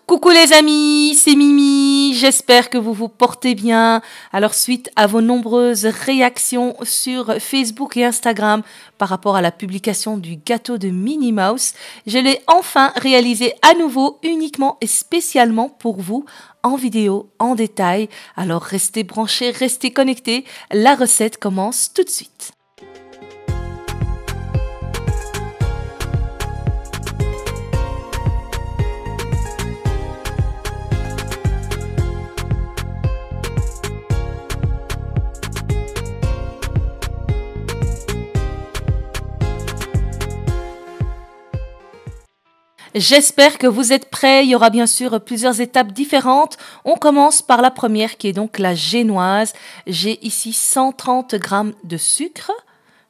Coucou les amis, c'est Mimi, j'espère que vous vous portez bien. Alors suite à vos nombreuses réactions sur Facebook et Instagram par rapport à la publication du gâteau de Minnie Mouse, je l'ai enfin réalisé à nouveau uniquement et spécialement pour vous en vidéo, en détail. Alors restez branchés, restez connectés, la recette commence tout de suite. J'espère que vous êtes prêts. Il y aura bien sûr plusieurs étapes différentes. On commence par la première qui est donc la génoise. J'ai ici 130 g de sucre,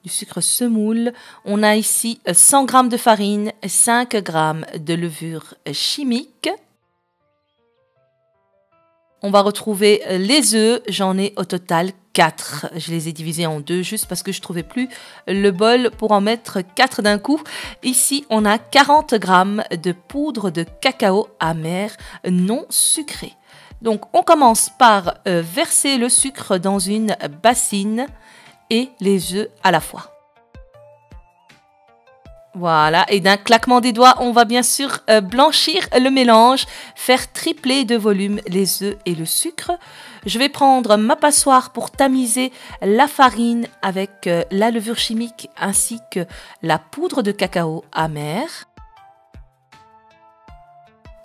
du sucre semoule. On a ici 100 g de farine, 5 g de levure chimique. On va retrouver les œufs, j'en ai au total 4. Je les ai divisés en deux juste parce que je ne trouvais plus le bol pour en mettre 4 d'un coup. Ici, on a 40 g de poudre de cacao amer non sucré. Donc, on commence par verser le sucre dans une bassine et les œufs à la fois. Voilà, et d'un claquement des doigts, on va bien sûr blanchir le mélange, faire tripler de volume les œufs et le sucre. Je vais prendre ma passoire pour tamiser la farine avec la levure chimique ainsi que la poudre de cacao amer.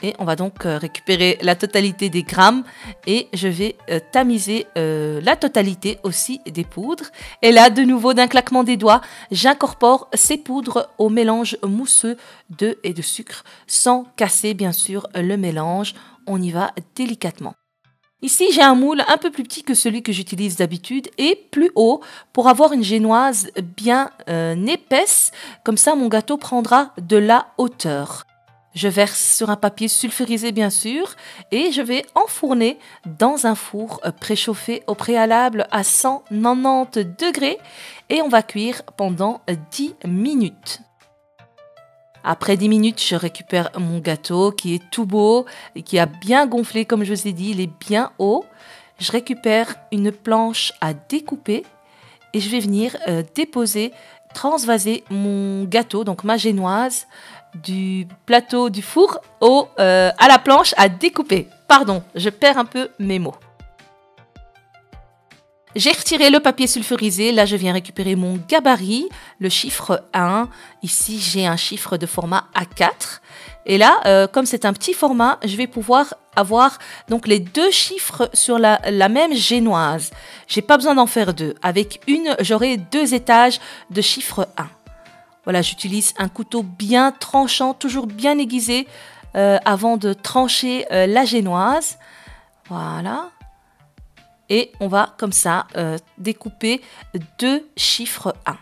Et on va donc récupérer la totalité des grammes et je vais tamiser la totalité aussi des poudres. Et là, de nouveau, d'un claquement des doigts, j'incorpore ces poudres au mélange mousseux d'œufs et de sucre sans casser bien sûr le mélange. On y va délicatement. Ici, j'ai un moule un peu plus petit que celui que j'utilise d'habitude et plus haut pour avoir une génoise bien épaisse. Comme ça, mon gâteau prendra de la hauteur. Je verse sur un papier sulfurisé bien sûr et je vais enfourner dans un four préchauffé au préalable à 190 degrés et on va cuire pendant 10 minutes. Après 10 minutes, je récupère mon gâteau qui est tout beau et qui a bien gonflé comme je vous ai dit, il est bien haut. Je récupère une planche à découper et je vais venir déposer, transvaser mon gâteau, donc ma génoise, du plateau du four à la planche à découper. Pardon, je perds un peu mes mots. J'ai retiré le papier sulfurisé. Là, je viens récupérer mon gabarit, le chiffre 1. Ici, j'ai un chiffre de format A4. Et là, comme c'est un petit format, je vais pouvoir avoir donc les deux chiffres sur la même génoise. J'ai pas besoin d'en faire deux. Avec une, j'aurai 2 étages de chiffre 1. Voilà, j'utilise un couteau bien tranchant, toujours bien aiguisé avant de trancher la génoise. Voilà. Et on va comme ça découper 2 chiffres 1.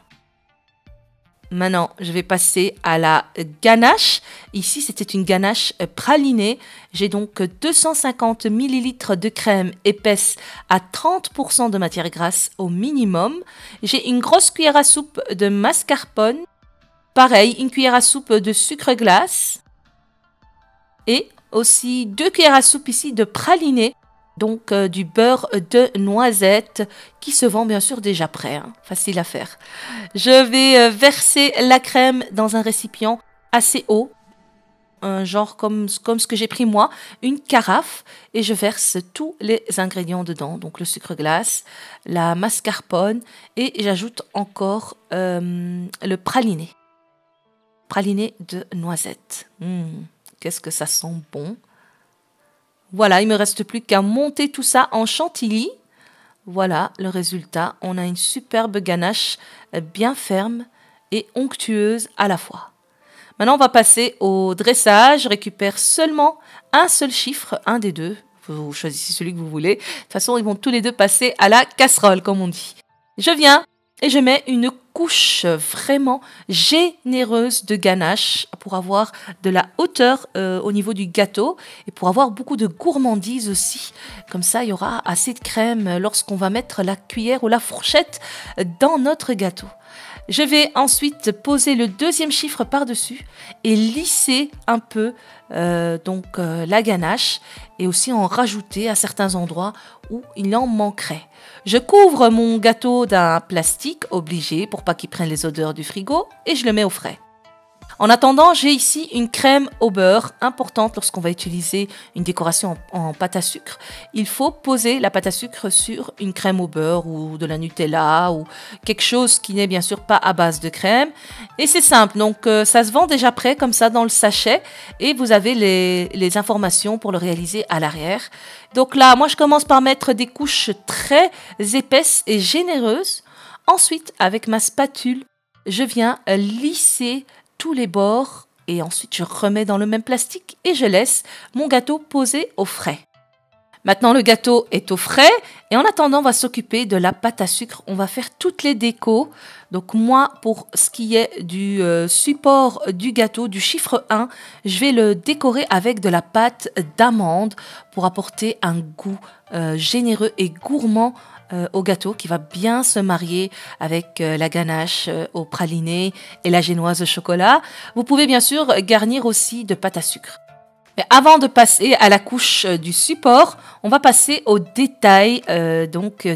Maintenant, je vais passer à la ganache. Ici, c'était une ganache pralinée. J'ai donc 250 ml de crème épaisse à 30% de matière grasse au minimum. J'ai une grosse cuillère à soupe de mascarpone. Pareil, une cuillère à soupe de sucre glace et aussi 2 cuillères à soupe ici de praliné, donc du beurre de noisette qui se vend bien sûr déjà prêt, hein, facile à faire. Je vais verser la crème dans un récipient assez haut, genre comme ce que j'ai pris moi, une carafe et je verse tous les ingrédients dedans, donc le sucre glace, la mascarpone et j'ajoute encore le praliné. Praliné de noisette. Qu'est-ce que ça sent bon. Voilà, il ne me reste plus qu'à monter tout ça en chantilly. Voilà le résultat. On a une superbe ganache bien ferme et onctueuse à la fois. Maintenant, on va passer au dressage. Je récupère seulement un seul chiffre, un des deux. Vous choisissez celui que vous voulez. De toute façon, ils vont tous les deux passer à la casserole, comme on dit. Je viens et je mets une couche vraiment généreuse de ganache pour avoir de la hauteur au niveau du gâteau et pour avoir beaucoup de gourmandise aussi. Comme ça, il y aura assez de crème lorsqu'on va mettre la cuillère ou la fourchette dans notre gâteau. Je vais ensuite poser le deuxième chiffre par-dessus et lisser un peu la ganache et aussi en rajouter à certains endroits où il en manquerait. Je couvre mon gâteau d'un plastique obligé pour pas qu'il prenne les odeurs du frigo et je le mets au frais. En attendant, j'ai ici une crème au beurre importante lorsqu'on va utiliser une décoration en pâte à sucre. Il faut poser la pâte à sucre sur une crème au beurre ou de la Nutella ou quelque chose qui n'est bien sûr pas à base de crème. Et c'est simple, donc ça se vend déjà prêt comme ça dans le sachet et vous avez les informations pour le réaliser à l'arrière. Donc là, moi je commence par mettre des couches très épaisses et généreuses. Ensuite, avec ma spatule, je viens lisser tous les bords et ensuite je remets dans le même plastique et je laisse mon gâteau posé au frais. Maintenant le gâteau est au frais et en attendant on va s'occuper de la pâte à sucre. On va faire toutes les décos. Donc moi pour ce qui est du support du gâteau, du chiffre 1, je vais le décorer avec de la pâte d'amande pour apporter un goût généreux et gourmand au gâteau qui va bien se marier avec la ganache au praliné et la génoise au chocolat. Vous pouvez bien sûr garnir aussi de pâte à sucre. Mais avant de passer à la couche du support, on va passer aux détails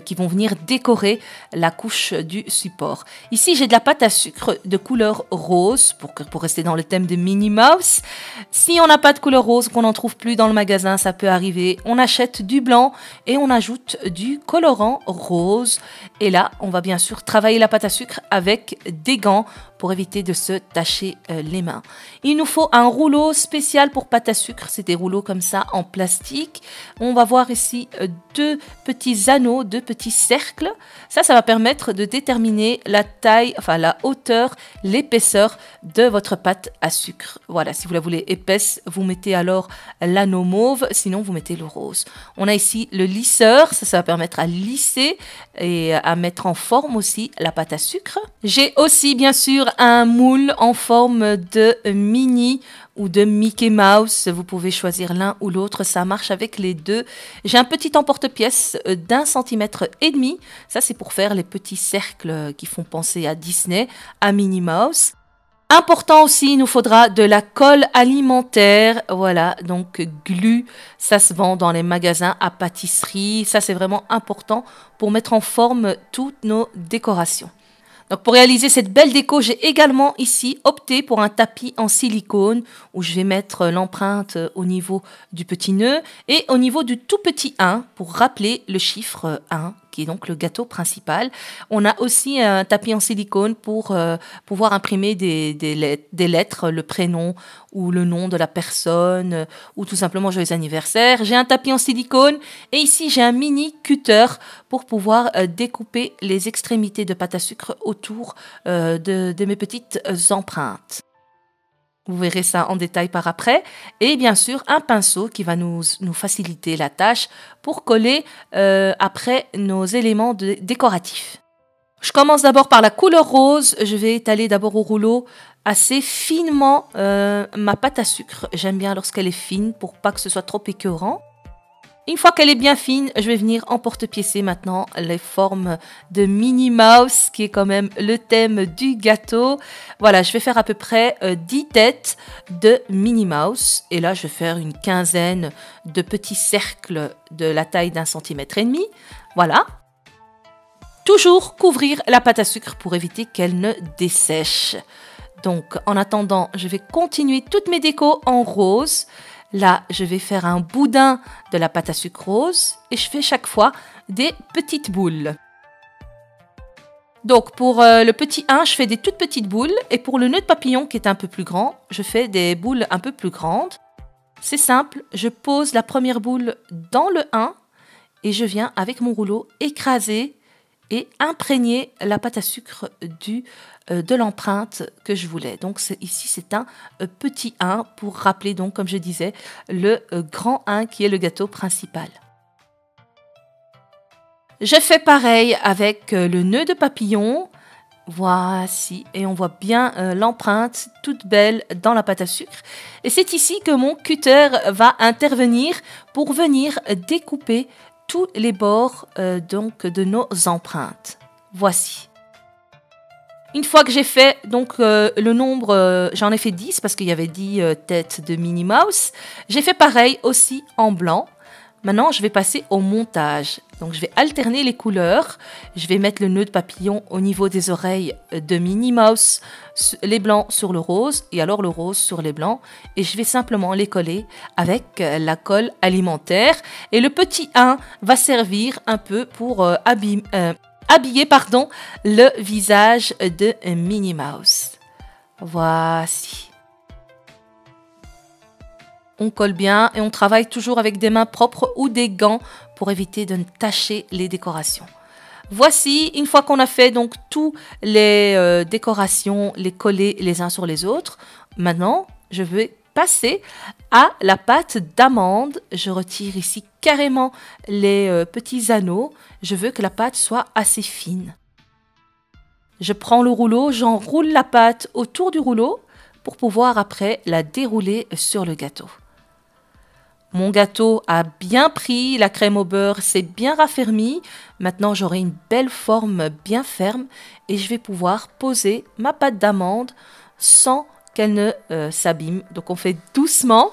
qui vont venir décorer la couche du support. Ici, j'ai de la pâte à sucre de couleur rose pour rester dans le thème de Minnie Mouse. Si on n'a pas de couleur rose, qu'on n'en trouve plus dans le magasin, ça peut arriver. On achète du blanc et on ajoute du colorant rose. Et là, on va bien sûr travailler la pâte à sucre avec des gants pour éviter de se tacher les mains. Il nous faut un rouleau spécial pour pâte à sucre. C'est des rouleaux comme ça en plastique. On va voir ici deux petits anneaux, deux petits cercles. Ça va permettre de déterminer la taille, enfin la hauteur, l'épaisseur de votre pâte à sucre. Voilà, si vous la voulez épaisse, vous mettez alors l'anneau mauve, sinon vous mettez le rose. On a ici le lisseur, ça va permettre à lisser et à mettre en forme aussi la pâte à sucre. J'ai aussi bien sûr un moule en forme de Minnie ou de Mickey Mouse. Vous pouvez choisir l'un ou l'autre, ça marche avec les deux. J'ai un petit emporte-pièce d'1,5 cm. Ça, c'est pour faire les petits cercles qui font penser à Disney, à Minnie Mouse. Important aussi, il nous faudra de la colle alimentaire. Voilà, donc glu, ça se vend dans les magasins à pâtisserie. Ça, c'est vraiment important pour mettre en forme toutes nos décorations. Donc pour réaliser cette belle déco, j'ai également ici opté pour un tapis en silicone où je vais mettre l'empreinte au niveau du petit nœud et au niveau du tout petit 1 pour rappeler le chiffre 1 qui est donc le gâteau principal. On a aussi un tapis en silicone pour pouvoir imprimer des lettres, le prénom ou le nom de la personne ou tout simplement joyeux anniversaire. J'ai un tapis en silicone et ici j'ai un mini cutter pour pouvoir découper les extrémités de pâte à sucre autour de mes petites empreintes. Vous verrez ça en détail par après. Et bien sûr, un pinceau qui va nous faciliter la tâche pour coller après nos éléments décoratifs. Je commence d'abord par la couleur rose. Je vais étaler d'abord au rouleau assez finement ma pâte à sucre. J'aime bien lorsqu'elle est fine pour pas que ce soit trop écœurant. Une fois qu'elle est bien fine, je vais venir emporte-piécer maintenant les formes de Minnie Mouse, qui est quand même le thème du gâteau. Voilà, je vais faire à peu près 10 têtes de Minnie Mouse. Et là, je vais faire une quinzaine de petits cercles de la taille d'1,5 cm. Voilà. Toujours couvrir la pâte à sucre pour éviter qu'elle ne dessèche. Donc, en attendant, je vais continuer toutes mes décos en rose. Là, je vais faire un boudin de la pâte à sucre rose et je fais chaque fois des petites boules. Donc, pour le petit 1, je fais des toutes petites boules et pour le nœud de papillon qui est un peu plus grand, je fais des boules un peu plus grandes. C'est simple, je pose la première boule dans le 1 et je viens avec mon rouleau écraser et imprégner la pâte à sucre de l'empreinte que je voulais. Donc ici, c'est un petit 1 pour rappeler, donc, comme je disais, le grand 1 qui est le gâteau principal. Je fais pareil avec le nœud de papillon. Voici, et on voit bien l'empreinte toute belle dans la pâte à sucre. Et c'est ici que mon cutter va intervenir pour venir découper tous les bords de nos empreintes. Voici. Une fois que j'ai fait donc le nombre, j'en ai fait 10 parce qu'il y avait 10 têtes de Minnie Mouse. J'ai fait pareil aussi en blanc. Maintenant, je vais passer au montage. Donc, je vais alterner les couleurs. Je vais mettre le nœud de papillon au niveau des oreilles de Minnie Mouse, les blancs sur le rose et alors le rose sur les blancs. Et je vais simplement les coller avec la colle alimentaire. Et le petit 1 va servir un peu pour habiller le visage de Minnie Mouse. Voici. On colle bien et on travaille toujours avec des mains propres ou des gants pour éviter de tacher les décorations. Voici, une fois qu'on a fait donc tous les décorations, les coller les uns sur les autres, maintenant je vais passer à la pâte d'amande. Je retire ici carrément les petits anneaux. Je veux que la pâte soit assez fine. Je prends le rouleau, j'enroule la pâte autour du rouleau pour pouvoir après la dérouler sur le gâteau. Mon gâteau a bien pris, la crème au beurre s'est bien raffermie. Maintenant, j'aurai une belle forme bien ferme et je vais pouvoir poser ma pâte d'amande sans qu'elle ne s'abîme. Donc, on fait doucement.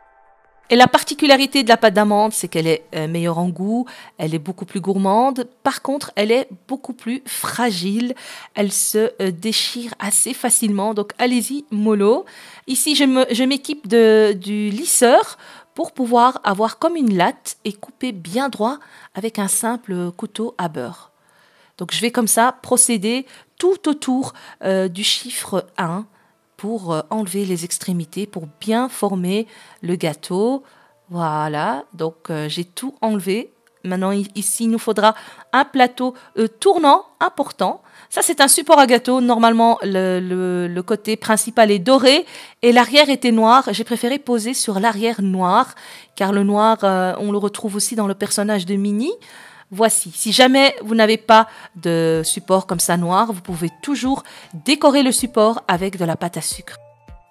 Et la particularité de la pâte d'amande, c'est qu'elle est meilleure en goût, elle est beaucoup plus gourmande. Par contre, elle est beaucoup plus fragile. Elle se déchire assez facilement. Donc, allez-y, mollo. Ici, je m'équipe du lisseur pour pouvoir avoir comme une latte et couper bien droit avec un simple couteau à beurre. Donc, je vais comme ça procéder tout autour du chiffre 1 pour enlever les extrémités, pour bien former le gâteau. Voilà, donc j'ai tout enlevé. Maintenant, ici, il nous faudra un plateau tournant important. Ça, c'est un support à gâteau. Normalement, le côté principal est doré et l'arrière était noir. J'ai préféré poser sur l'arrière noir, car le noir, on le retrouve aussi dans le personnage de Minnie. Voici, si jamais vous n'avez pas de support comme ça noir, vous pouvez toujours décorer le support avec de la pâte à sucre.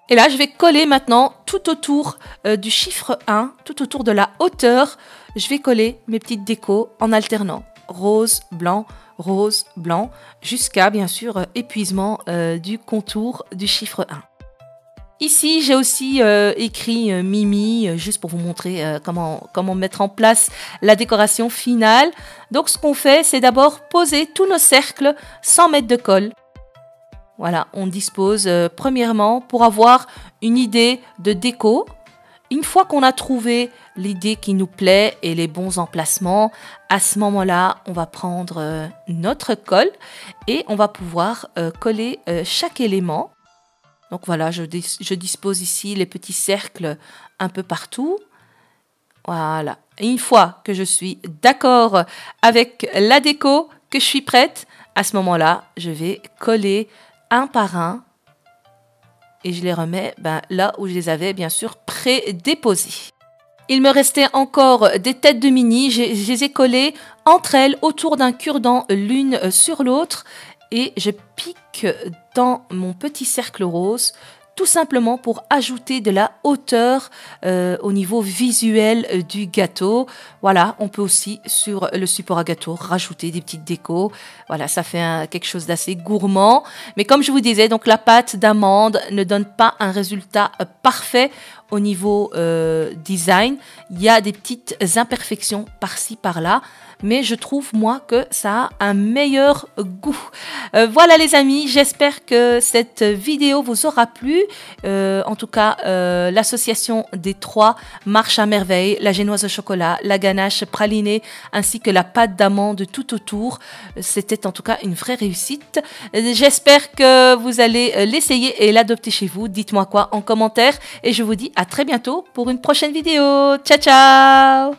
Et là, je vais coller maintenant tout autour du chiffre 1, tout autour de la hauteur. Je vais coller mes petites décos en alternant rose, blanc, jusqu'à bien sûr épuisement du contour du chiffre 1. Ici, j'ai aussi écrit Mimi, juste pour vous montrer comment mettre en place la décoration finale. Donc, ce qu'on fait, c'est d'abord poser tous nos cercles sans mettre de colle. Voilà, on dispose premièrement pour avoir une idée de déco. Une fois qu'on a trouvé l'idée qui nous plaît et les bons emplacements, à ce moment-là, on va prendre notre colle et on va pouvoir coller chaque élément. Donc voilà, je dispose ici les petits cercles un peu partout. Voilà. Et une fois que je suis d'accord avec la déco, que je suis prête, à ce moment-là, je vais coller un par un et je les remets là où je les avais bien sûr prédéposés. Il me restait encore des têtes de Minnie, je les ai collées entre elles autour d'un cure-dent l'une sur l'autre et je pique dans mon petit cercle rose tout simplement pour ajouter de la hauteur au niveau visuel du gâteau. Voilà, on peut aussi sur le support à gâteau rajouter des petites décos. Voilà, ça fait quelque chose d'assez gourmand. Mais comme je vous disais, donc la pâte d'amande ne donne pas un résultat parfait au niveau design. Il y a des petites imperfections par-ci, par-là. Mais je trouve, moi, que ça a un meilleur goût. Voilà les amis, j'espère que cette vidéo vous aura plu. En tout cas, l'association des trois marche à merveille. La génoise au chocolat, la ganache pralinée, ainsi que la pâte d'amande tout autour. C'était en tout cas une vraie réussite. J'espère que vous allez l'essayer et l'adopter chez vous. Dites-moi quoi en commentaire. Et je vous dis à très bientôt pour une prochaine vidéo. Ciao, ciao!